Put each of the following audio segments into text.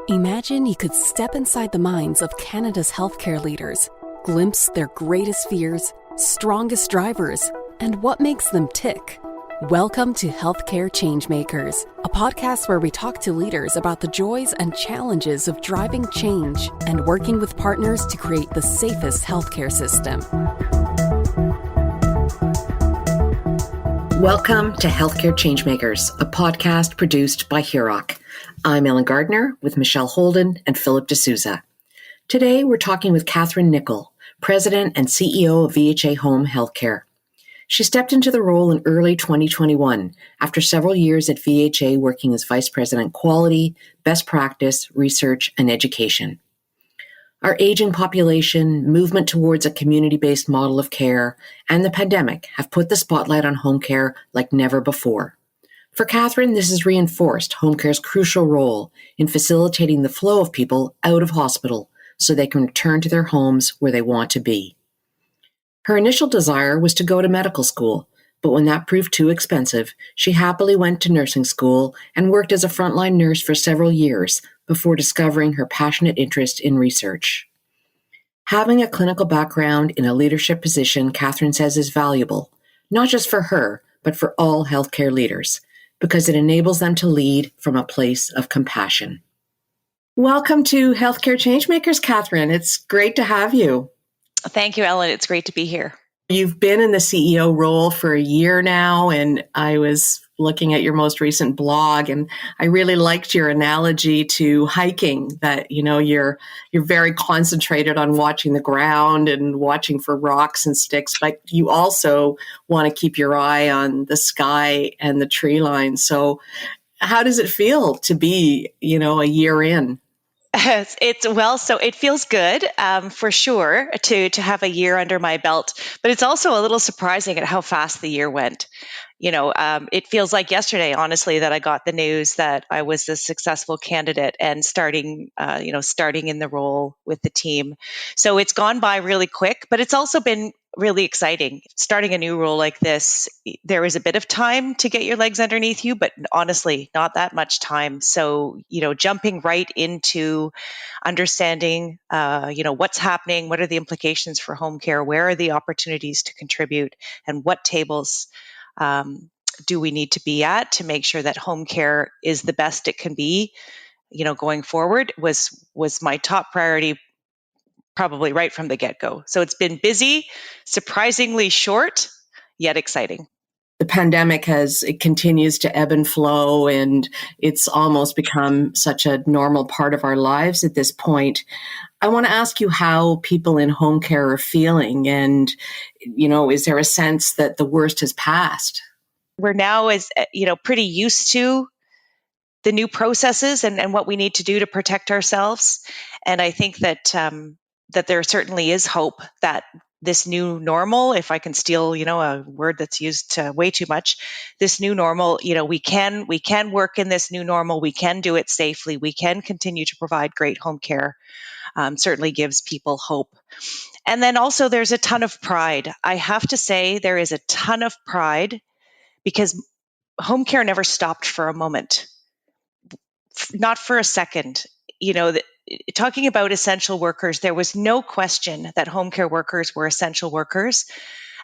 Imagine you could step inside the minds of Canada's healthcare leaders, glimpse their greatest fears, strongest drivers, and what makes them tick. Welcome to Healthcare Changemakers, a podcast where we talk to leaders about the joys and challenges of driving change and working with partners to create the safest healthcare system. Welcome to Healthcare Changemakers, a podcast produced by Hurock. I'm Ellen Gardner with Michelle Holden and Philip D'Souza. Today, we're talking with Kathryn Nichol, President and CEO of VHA Home Healthcare. She stepped into the role in early 2021 after several years at VHA working as Vice President Quality, Best Practice, Research, and Education. Our aging population, movement towards a community-based model of care, and the pandemic have put the spotlight on home care like never before. For Kathryn, this has reinforced home care's crucial role in facilitating the flow of people out of hospital so they can return to their homes where they want to be. Her initial desire was to go to medical school, but when that proved too expensive, she happily went to nursing school and worked as a frontline nurse for several years before discovering her passionate interest in research. Having a clinical background in a leadership position, Kathryn says, is valuable, not just for her, but for all healthcare leaders, because it enables them to lead from a place of compassion. Welcome to Healthcare Changemakers, Kathryn. It's great to have you. Thank you, Ellen. It's great to be here. You've been in the CEO role for a year now, and I was looking at your most recent blog, and I really liked your analogy to hiking, that, you're very concentrated on watching the ground and watching for rocks and sticks, but you also want to keep your eye on the sky and the tree line. So how does it feel to be, a year in? So it feels good, for sure, to have a year under my belt, but it's also a little surprising at how fast the year went. It feels like yesterday, honestly, that I got the news that I was a successful candidate and starting in the role with the team. So it's gone by really quick, but it's also been really exciting. Starting a new role like this, there is a bit of time to get your legs underneath you, but honestly, not that much time. So, jumping right into understanding, what's happening, what are the implications for home care, where are the opportunities to contribute, and what tables do we need to be at to make sure that home care is the best it can be, going forward was my top priority, probably right from the get-go. So it's been busy, surprisingly short, yet exciting. The pandemic it continues to ebb and flow, and it's almost become such a normal part of our lives at this point. I want to ask you how people in home care are feeling, and, is there a sense that the worst has passed? We're now, pretty used to the new processes and what we need to do to protect ourselves. And I think that there certainly is hope that this new normal, if I can steal, a word that's used way too much, this new normal, we can work in this new normal. We can do it safely. We can continue to provide great home care. Certainly gives people hope. And then also there's a ton of pride. I have to say there is a ton of pride because home care never stopped for a moment, not for a second. Talking about essential workers, there was no question that home care workers were essential workers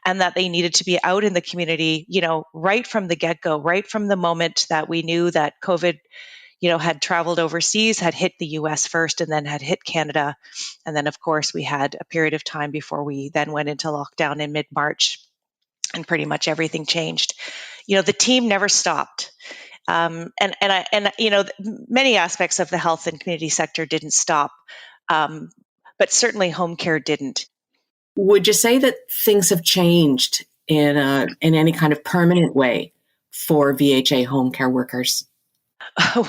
and that they needed to be out in the community, right from the get-go, right from the moment that we knew that COVID, had traveled overseas, had hit the US first, and then had hit Canada. And then, of course, we had a period of time before we then went into lockdown in mid-March, and pretty much everything changed. The team never stopped. And many aspects of the health and community sector didn't stop, but certainly home care didn't. Would you say that things have changed in any kind of permanent way for VHA home care workers?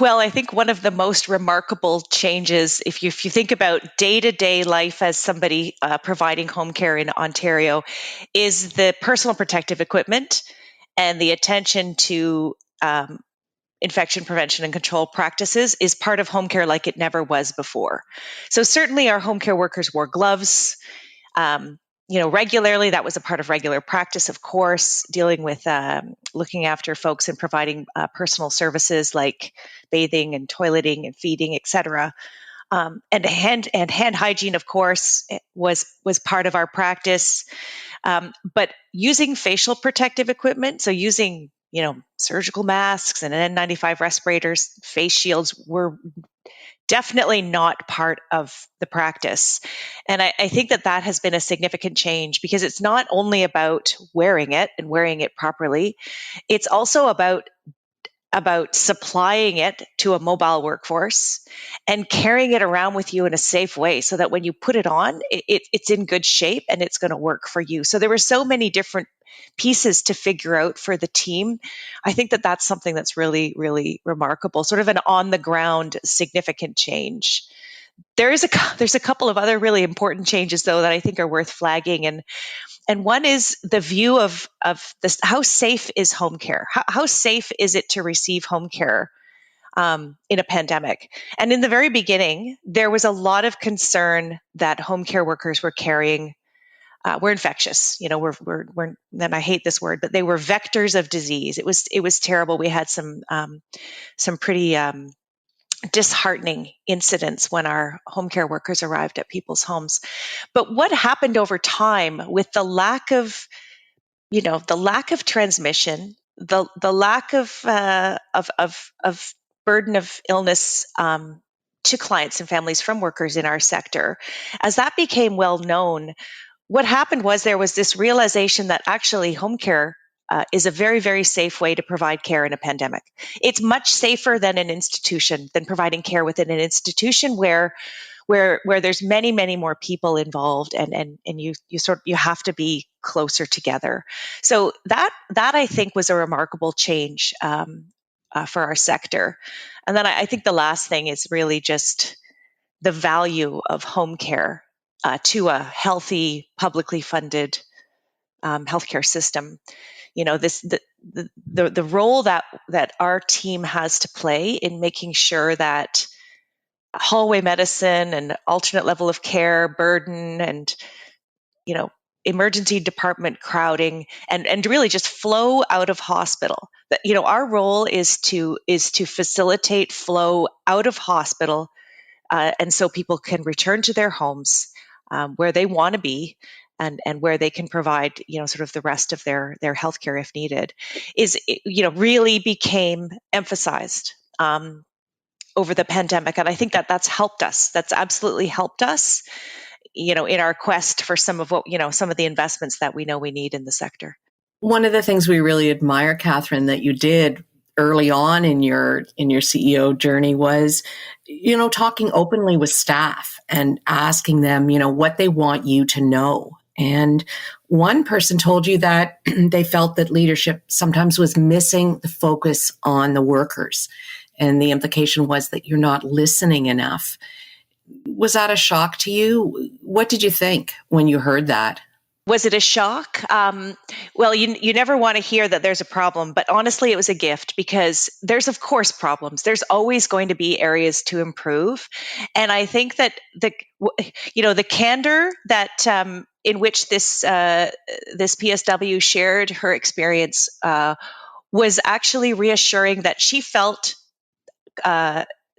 Well, I think one of the most remarkable changes, if you think about day-to-day life as somebody providing home care in Ontario, is the personal protective equipment and the attention to infection prevention and control practices is part of home care like it never was before. So certainly our home care workers wore gloves. regularly. That was a part of regular practice, of course, dealing with looking after folks and providing personal services like bathing and toileting and feeding, etc. And hand hygiene, of course, was part of our practice. But using facial protective equipment, so using surgical masks and N95 respirators, face shields were definitely not part of the practice. And I think that has been a significant change, because it's not only about wearing it and wearing it properly, it's also about supplying it to a mobile workforce and carrying it around with you in a safe way, so that when you put it on, it's in good shape and it's going to work for you. So there were so many different pieces to figure out for the team. I think that that's something that's really, really remarkable, sort of an on the ground significant change. There's a couple of other really important changes, though, that I think are worth flagging. And one is the view of this: how safe is home care? How safe is it to receive home care in a pandemic? And in the very beginning, there was a lot of concern that home care workers were carrying were infectious. And I hate this word, but they were vectors of disease. It was terrible. We had some pretty disheartening incidents when our home care workers arrived at people's homes. But what happened over time with the lack of transmission, the lack of burden of illness to clients and families from workers in our sector, as that became well known, what happened was there was this realization that actually home care is a very, very safe way to provide care in a pandemic. It's much safer than providing care within an institution where there's many, many more people involved, and you have to be closer together. So that I think was a remarkable change for our sector. And then I think the last thing is really just the value of home care to a healthy, publicly funded healthcare system. The role that our team has to play in making sure that hallway medicine and alternate level of care burden and emergency department crowding and really just flow out of hospital. That our role is to facilitate flow out of hospital, and so people can return to their homes where they want to be, and where they can provide sort of the rest of their healthcare if needed, is really became emphasized over the pandemic. And I think that's helped us. That's absolutely helped us, in our quest for some of the investments that we know we need in the sector. One of the things we really admire, Kathryn, that you did early on in your CEO journey was, talking openly with staff and asking them, what they want you to know. And one person told you that they felt that leadership sometimes was missing the focus on the workers. And the implication was that you're not listening enough. Was that a shock to you? What did you think when you heard that? Was it a shock? Well, you never want to hear that there's a problem, but honestly, it was a gift, because there's, of course, problems. There's always going to be areas to improve. And I think that the candor that in which this PSW shared her experience was actually reassuring, that she felt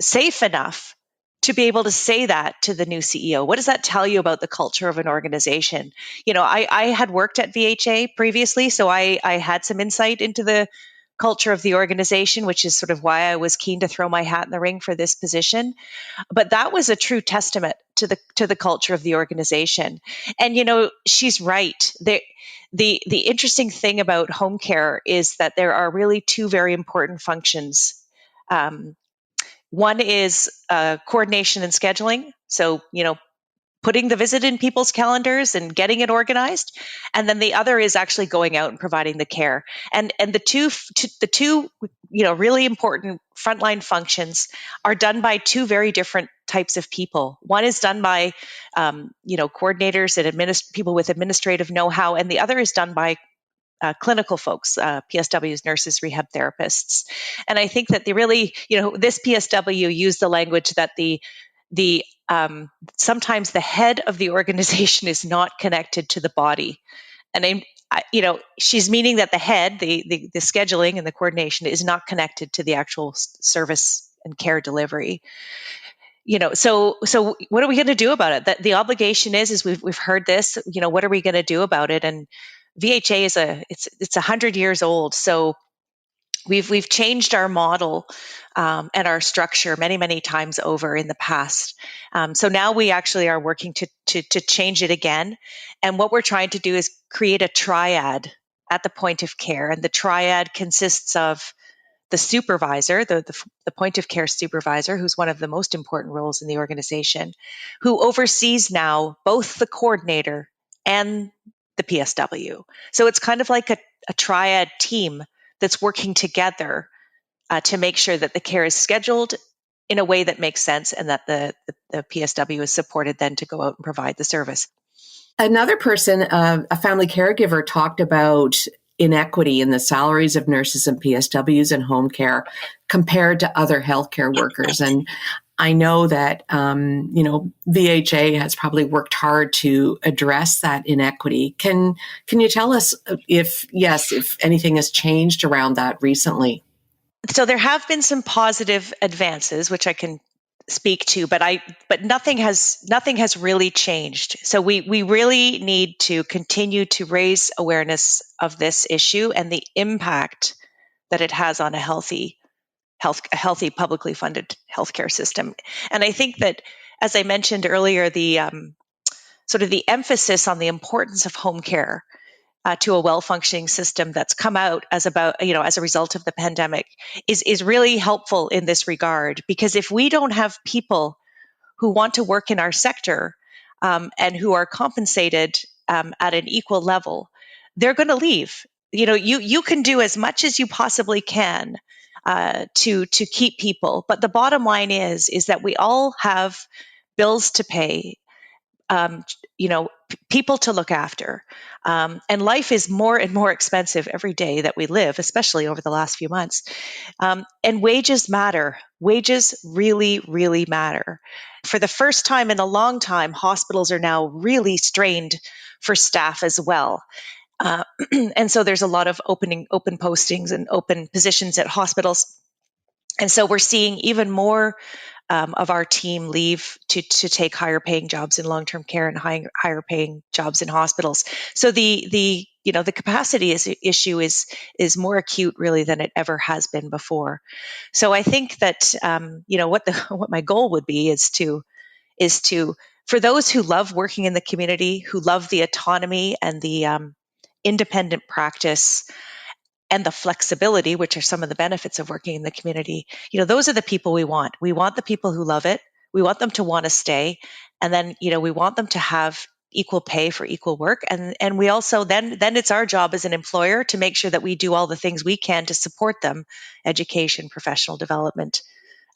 safe enough to be able to say that to the new CEO. What does that tell you about the culture of an organization? I had worked at VHA previously, so I had some insight into the culture of the organization, which is sort of why I was keen to throw my hat in the ring for this position. But that was a true testament to the culture of the organization. And she's right. The interesting thing about home care is that there are really two very important functions. One is coordination and scheduling. So, putting the visit in people's calendars and getting it organized. And then the other is actually going out and providing the care. And the two really important frontline functions are done by two very different types of people. One is done by, coordinators and people with administrative know-how, and the other is done by clinical folks, PSWs, nurses, rehab therapists. And I think that this PSW used the language that the sometimes the head of the organization is not connected to the body. And she's meaning that the head, the scheduling and the coordination is not connected to the actual service and care delivery. So what are we going to do about it? The obligation is we've heard this. What are we going to do about it? And VHA it's 100 years old. So we've changed our model and our structure many times over in the past. So now we actually are working to change it again. And what we're trying to do is create a triad at the point of care. And the triad consists of the supervisor, the point of care supervisor, who's one of the most important roles in the organization, who oversees now both the coordinator and the PSW. So it's kind of like a triad team that's working together to make sure that the care is scheduled in a way that makes sense and that the PSW is supported then to go out and provide the service. Another person, a family caregiver, talked about inequity in the salaries of nurses and PSWs in home care compared to other healthcare workers. And I know that, VHA has probably worked hard to address that inequity. Can you tell us if anything has changed around that recently? So there have been some positive advances, which I can speak to, but nothing has really changed. So we really need to continue to raise awareness of this issue and the impact that it has on a healthy publicly funded healthcare system. And I think that, as I mentioned earlier, the sort of the emphasis on the importance of home care to a well-functioning system that's come out as a result of the pandemic is really helpful in this regard. Because if we don't have people who want to work in our sector and who are compensated at an equal level, they're going to leave. You can do as much as you possibly can to keep people, but the bottom line is that we all have bills to pay, people to look after. And life is more and more expensive every day that we live, especially over the last few months. And wages matter. Wages really, really matter. For the first time in a long time, hospitals are now really strained for staff as well. And so there's a lot of open postings and open positions at hospitals. And so we're seeing even more of our team leave to take higher paying jobs in long-term care and higher paying jobs in hospitals. So the capacity issue is more acute really than it ever has been before. So I think that what my goal would be is to for those who love working in the community, who love the autonomy and the independent practice and the flexibility, which are some of the benefits of working in the community, those are the people we want. We want the people who love it. We want them to want to stay. And then, we want them to have equal pay for equal work. And we also, then it's our job as an employer to make sure that we do all the things we can to support them, education, professional development,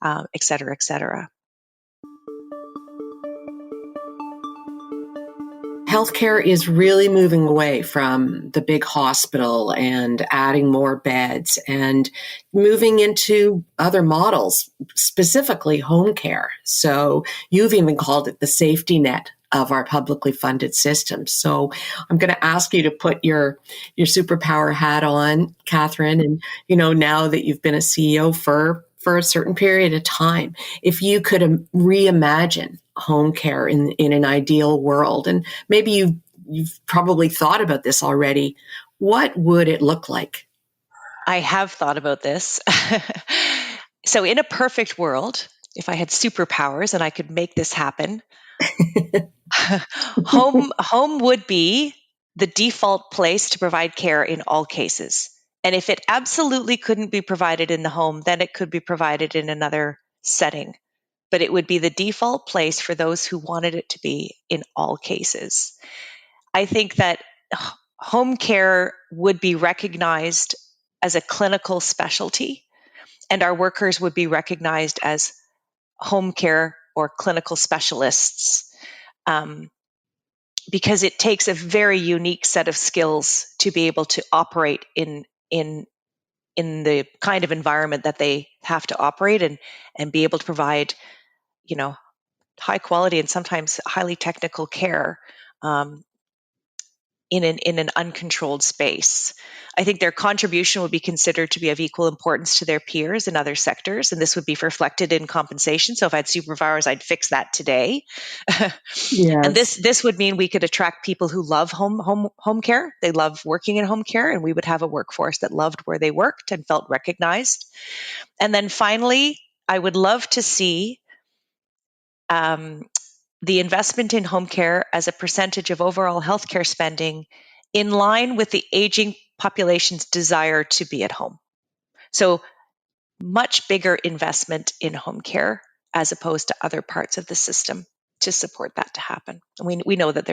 et cetera, et cetera. Healthcare is really moving away from the big hospital and adding more beds and moving into other models, specifically home care. So you've even called it the safety net of our publicly funded system. So I'm going to ask you to put your superpower hat on, Kathryn, and now that you've been a CEO for a certain period of time, if you could reimagine home care in an ideal world, and maybe you've probably thought about this already, what would it look like? I have thought about this. So in a perfect world, if I had superpowers and I could make this happen, home would be the default place to provide care in all cases. And if it absolutely couldn't be provided in the home, then it could be provided in another setting. But it would be the default place for those who wanted it to be in all cases. I think that home care would be recognized as a clinical specialty, and our workers would be recognized as home care or clinical specialists. Because it takes a very unique set of skills to be able to operate in the kind of environment that they have to operate in and be able to provide, high quality and sometimes highly technical care in an uncontrolled space. I think their contribution would be considered to be of equal importance to their peers in other sectors, and this would be reflected in compensation. So if I had superpowers, I'd fix that today. And Yes. this would mean we could attract people who love home care. They love working in home care, and we would have a workforce that loved where they worked and felt recognized. And then finally, I would love to see the investment in home care as a percentage of overall healthcare spending in line with the aging population's desire to be at home. So much bigger investment in home care as opposed to other parts of the system to support that to happen. And we know that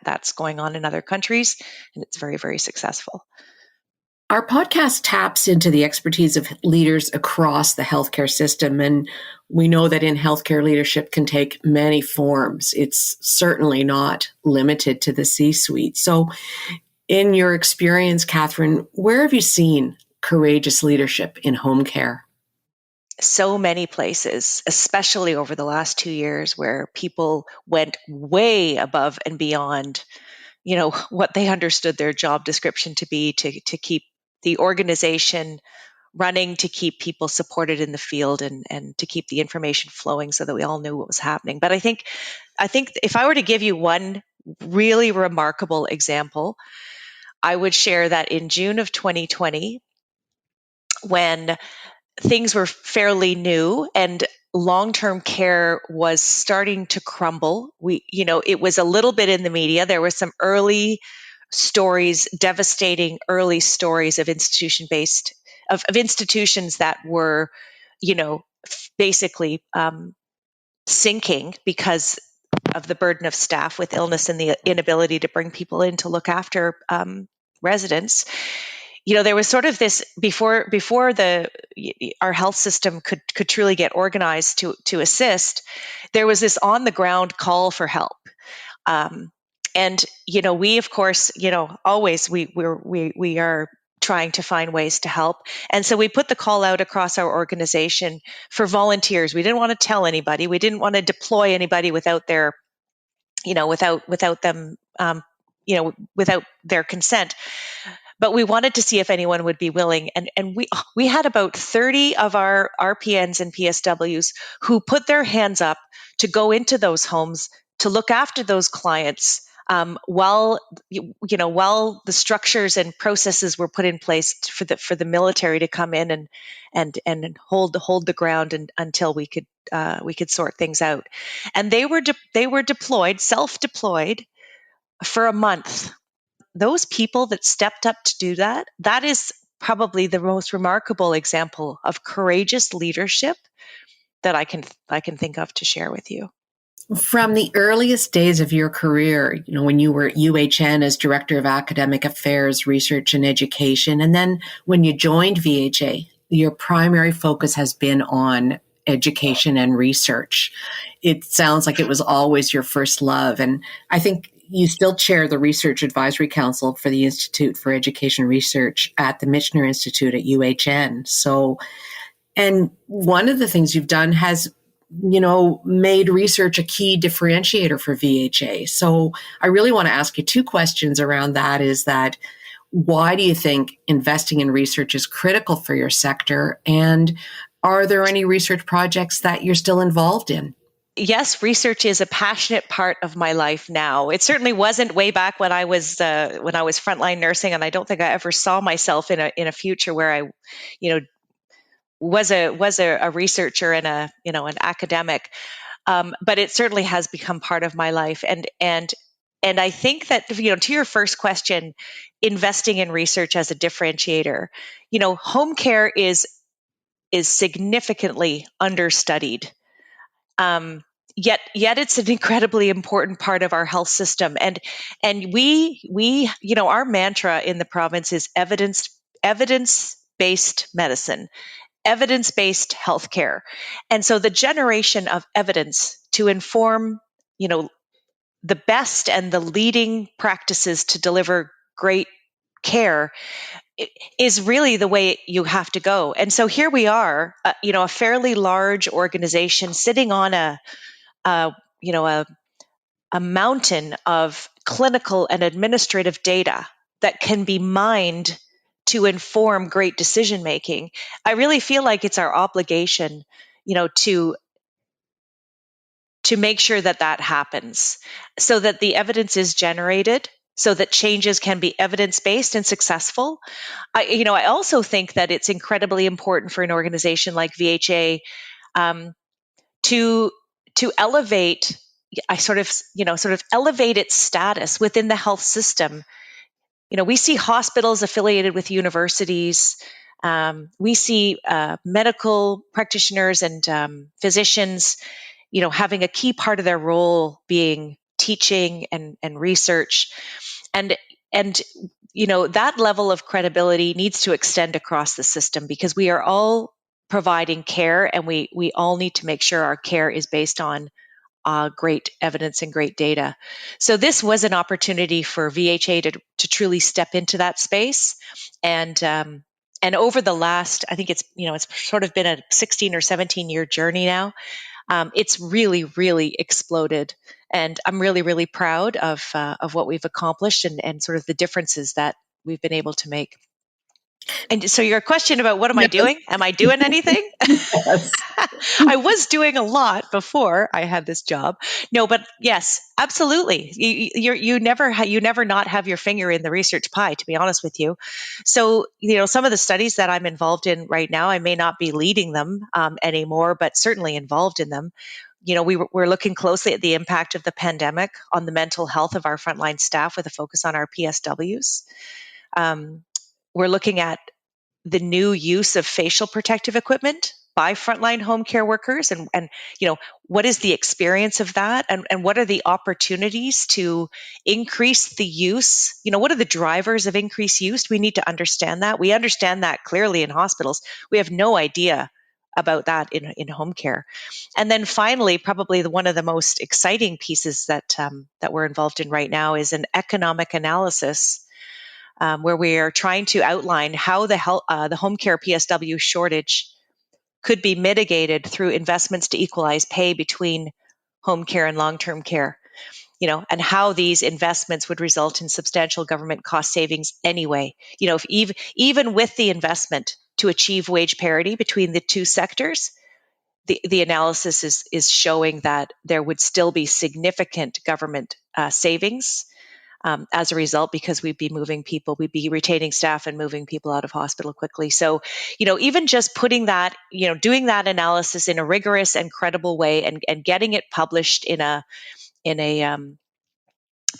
that's going on in other countries, and it's very, very successful. Our podcast taps into the expertise of leaders across the healthcare system, and we know that in healthcare leadership can take many forms. It's certainly not limited to the C-suite. So, in your experience, Kathryn, where have you seen courageous leadership in home care? So many places, especially over the last 2 years, where people went way above and beyond, what they understood their job description to be to keep the organization running, to keep people supported in the field, and to keep the information flowing so that we all knew what was happening. But I think if I were to give you one really remarkable example, I would share that in June of 2020, when things were fairly new and long-term care was starting to crumble. It was a little bit in the media. There were some early stories, devastating early stories of of institutions that were, basically sinking because of the burden of staff with illness and the inability to bring people in to look after residents. There was sort of this before our health system could truly get organized to assist. There was this on the ground call for help. And we, of course, always we are trying to find ways to help. And so we put the call out across our organization for volunteers. We didn't want to tell anybody. We didn't want to deploy anybody without their, without them, without their consent. But we wanted to see if anyone would be willing. And we had about 30 of our RPNs and PSWs who put their hands up to go into those homes to look after those clients, while the structures and processes were put in place for the military to come in and hold the ground until we could sort things out. And they were deployed, self-deployed, for a month. Those people that stepped up to do that is probably the most remarkable example of courageous leadership that I can think of to share with you. From the earliest days of your career, when you were at UHN as Director of Academic Affairs, Research and Education, and then when you joined VHA, your primary focus has been on education and research. It sounds like it was always your first love. And I think you still chair the Research Advisory Council for the Institute for Education Research at the Michener Institute at UHN. So, and one of the things you've done has made research a key differentiator for VHA. So I really want to ask you two questions around that. Is that, why do you think investing in research is critical for your sector? And are there any research projects that you're still involved in? Yes, research is a passionate part of my life now. It certainly wasn't way back when I was frontline nursing, and I don't think I ever saw myself in a future where I, was a researcher and an academic. But it certainly has become part of my life, and I think that, to your first question, investing in research as a differentiator, home care is significantly understudied. Yet it's an incredibly important part of our health system, and we our mantra in the province is evidence-based medicine, evidence-based healthcare. And so the generation of evidence to inform, the best and the leading practices to deliver great care is really the way you have to go. And so here we are, a fairly large organization sitting on a a mountain of clinical and administrative data that can be mined to inform great decision making. I really feel like it's our obligation, to make sure that that happens, so that the evidence is generated, so that changes can be evidence-based and successful. I also think that it's incredibly important for an organization like VHA, um, to elevate, I sort of elevate its status within the health system. We see hospitals affiliated with universities. We see medical practitioners and physicians, having a key part of their role being teaching and research. And that level of credibility needs to extend across the system, because we are all providing care, and we all need to make sure our care is based on great evidence and great data. So this was an opportunity for VHA to truly step into that space. And over the last, I think it's sort of been a 16 or 17-year journey now. It's really, really exploded. And I'm really, really proud of what we've accomplished, and sort of the differences that we've been able to make. And so your question about what am I doing? Am I doing anything? Yes. I was doing a lot before I had this job. No, but yes, absolutely. You never not have your finger in the research pie, to be honest with you. So, some of the studies that I'm involved in right now, I may not be leading them anymore, but certainly involved in them. We're looking closely at the impact of the pandemic on the mental health of our frontline staff, with a focus on our PSWs. We're looking at the new use of facial protective equipment by frontline home care workers, and what is the experience of that, and what are the opportunities to increase the use. What are the drivers of increased use? We need to understand that. We understand that clearly in hospitals. We have no idea about that in home care. And then finally, probably one of the most exciting pieces that we're involved in right now is an economic analysis, where we are trying to outline how the home care PSW shortage could be mitigated through investments to equalize pay between home care and long-term care, and how these investments would result in substantial government cost savings anyway. If even with the investment to achieve wage parity between the two sectors, the analysis is showing that there would still be significant government savings as a result, because we'd be retaining staff and moving people out of hospital quickly. So, even just putting that, doing that analysis in a rigorous and credible way, and getting it published in a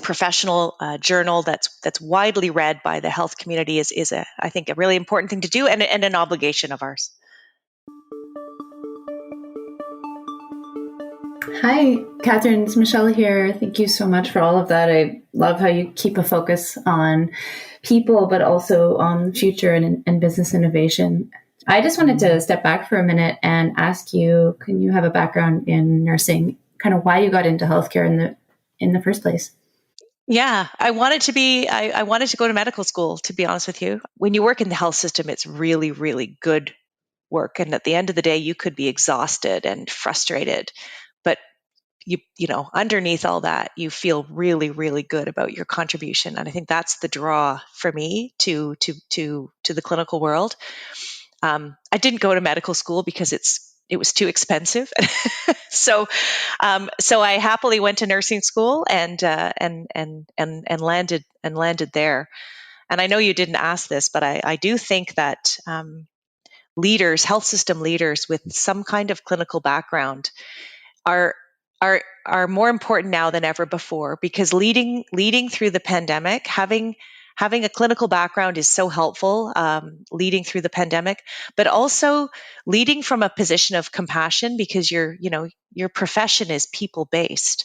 professional journal that's widely read by the health community is I think a really important thing to do, and an obligation of ours. Hi, Kathryn. It's Michelle here. Thank you so much for all of that. I love how you keep a focus on people, but also on the future and business innovation. I just wanted to step back for a minute and ask you, can you have a background in nursing, kind of why you got into healthcare in the first place? Yeah, I wanted to go to medical school, to be honest with you. When you work in the health system, it's really, really good work. And at the end of the day, you could be exhausted and frustrated. But underneath all that, you feel really, really good about your contribution. And I think that's the draw for me to the clinical world. I didn't go to medical school because it was too expensive. So I happily went to nursing school and landed there. And I know you didn't ask this, but I do think that health system leaders with some kind of clinical background are more important now than ever before, because leading through the pandemic, having a clinical background is so helpful, leading through the pandemic, but also leading from a position of compassion, because your profession is people based.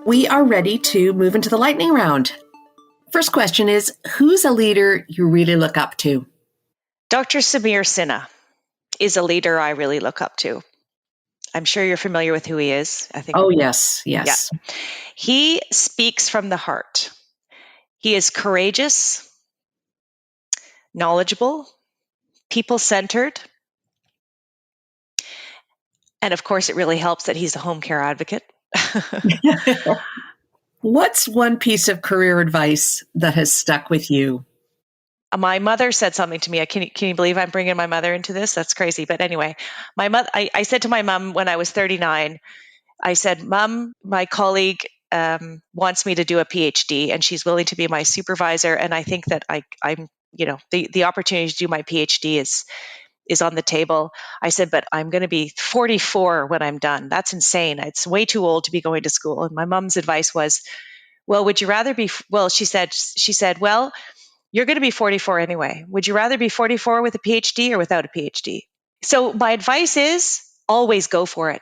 We are ready to move into the lightning round. First question is, who's a leader you really look up to? Dr. Samir Sinha is a leader I really look up to. I'm sure you're familiar with who he is. I think. Oh, yes. Yeah. He speaks from the heart. He is courageous, knowledgeable, people-centered, And of course, it really helps that he's a home care advocate. What's one piece of career advice that has stuck with you? My mother said something to me. Can you believe I'm bringing my mother into this? That's crazy. But anyway, I said to my mom when I was 39, I said, Mom, my colleague wants me to do a PhD and she's willing to be my supervisor. And I think that I'm, the opportunity to do my PhD is on the table. I said, but I'm going to be 44 when I'm done. That's insane. It's way too old to be going to school. And my mom's advice was, well, would you rather be, well, she said, well, you're going to be 44 anyway. Would you rather be 44 with a PhD or without a PhD? So my advice is always go for it.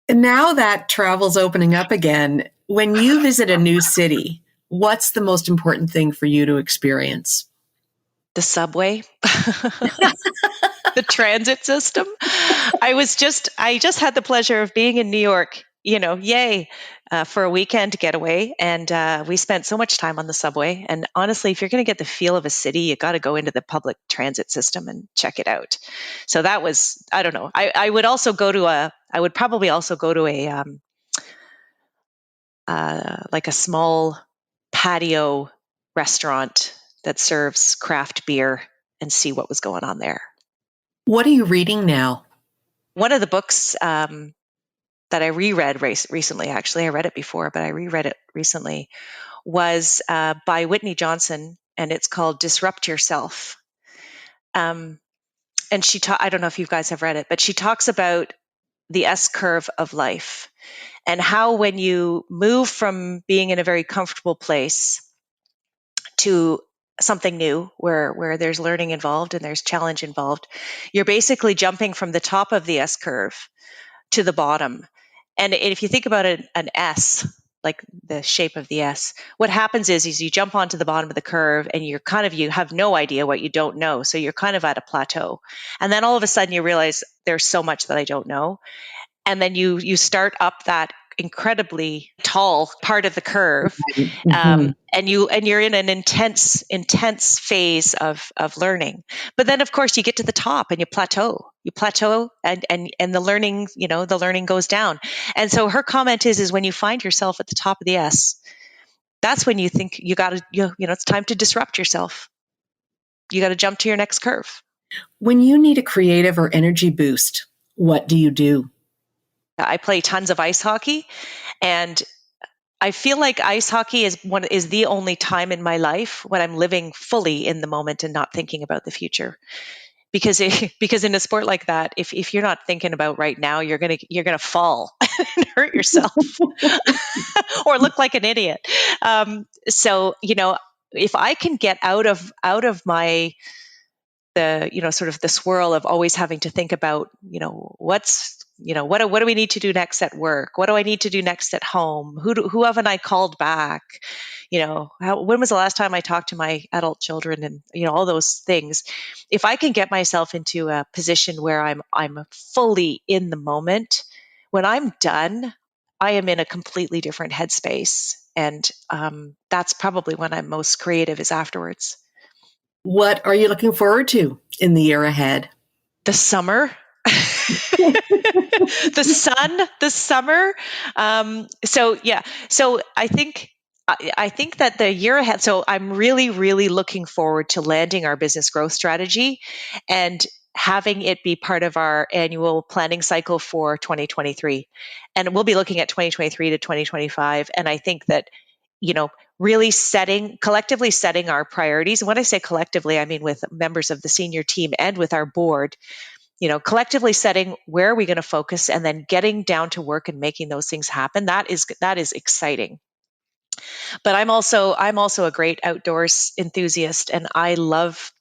And now that travel's opening up again, when you visit a new city, what's the most important thing for you to experience? The subway, the transit system. I just had the pleasure of being in New York, for a weekend getaway. And we spent so much time on the subway. And honestly, if you're going to get the feel of a city, you got to go into the public transit system and check it out. So that was, I don't know. I would probably also go to like a small patio restaurant that serves craft beer and see what was going on there. What are you reading now? One of the books that I reread recently, actually, I read it before, but I reread it recently, was by Whitney Johnson, and it's called Disrupt Yourself. And I don't know if you guys have read it, but she talks about the S curve of life and how when you move from being in a very comfortable place to something new where there's learning involved and there's challenge involved, you're basically jumping from the top of the S curve to the bottom. And if you think about an S, like the shape of the S, what happens is you jump onto the bottom of the curve and you have no idea what you don't know. So you're kind of at a plateau. And then all of a sudden you realize there's so much that I don't know. And then you start up that incredibly tall part of the curve, and you're in an intense phase of learning. But then of course you get to the top and you plateau, and the learning goes down. And so her comment is when you find yourself at the top of the S, that's when you think it's time to disrupt yourself. You got to jump to your next curve. When you need a creative or energy boost, what do you do? I play tons of ice hockey, and I feel like ice hockey is the only time in my life when I'm living fully in the moment and not thinking about the future. Because in a sport like that, if you're not thinking about right now, you're gonna fall and hurt yourself or look like an idiot. So if I can get out of my sort of the swirl of always having to think about, what do we need to do next at work? What do I need to do next at home? Who haven't I called back? When was the last time I talked to my adult children, and, all those things. If I can get myself into a position where I'm fully in the moment, when I'm done, I am in a completely different headspace. And that's probably when I'm most creative, is afterwards. What are you looking forward to in the year ahead? The summer. the summer. So I think that the year ahead, so I'm really, really looking forward to landing our business growth strategy and having it be part of our annual planning cycle for 2023. And we'll be looking at 2023 to 2025. And I think that, really collectively setting our priorities. And when I say collectively, I mean with members of the senior team and with our board, collectively setting where are we going to focus and then getting down to work and making those things happen. That is exciting. But I'm also a great outdoors enthusiast, and I love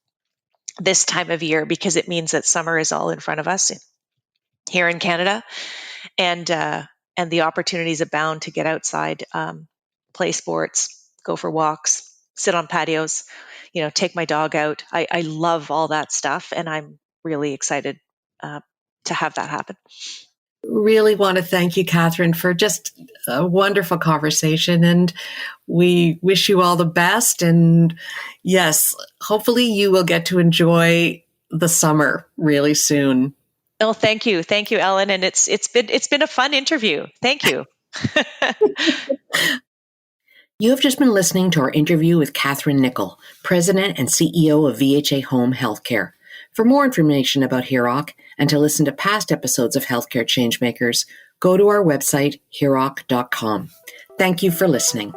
this time of year because it means that summer is all in front of us here in Canada, and the opportunities abound to get outside, play sports, go for walks, sit on patios, take my dog out. I love all that stuff, and I'm really excited to have that happen. Really want to thank you, Kathryn, for just a wonderful conversation. And we wish you all the best. And yes, hopefully you will get to enjoy the summer really soon. Oh, thank you, Ellen, and it's been a fun interview. Thank you. You have just been listening to our interview with Kathryn Nichol, President and CEO of VHA Home Healthcare. For more information about HEROC and to listen to past episodes of Healthcare Changemakers, go to our website, heroc.com. Thank you for listening.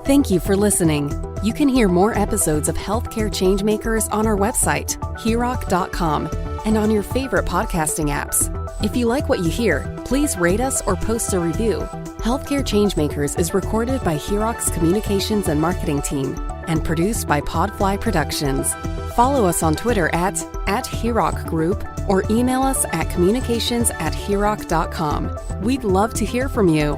Thank you for listening. You can hear more episodes of Healthcare Changemakers on our website, heroc.com, and on your favorite podcasting apps. If you like what you hear, please rate us or post a review. Healthcare Changemakers is recorded by HEROC's communications and marketing team and produced by Podfly Productions. Follow us on Twitter at HEROC Group or email us at communications@heroc.com. We'd love to hear from you.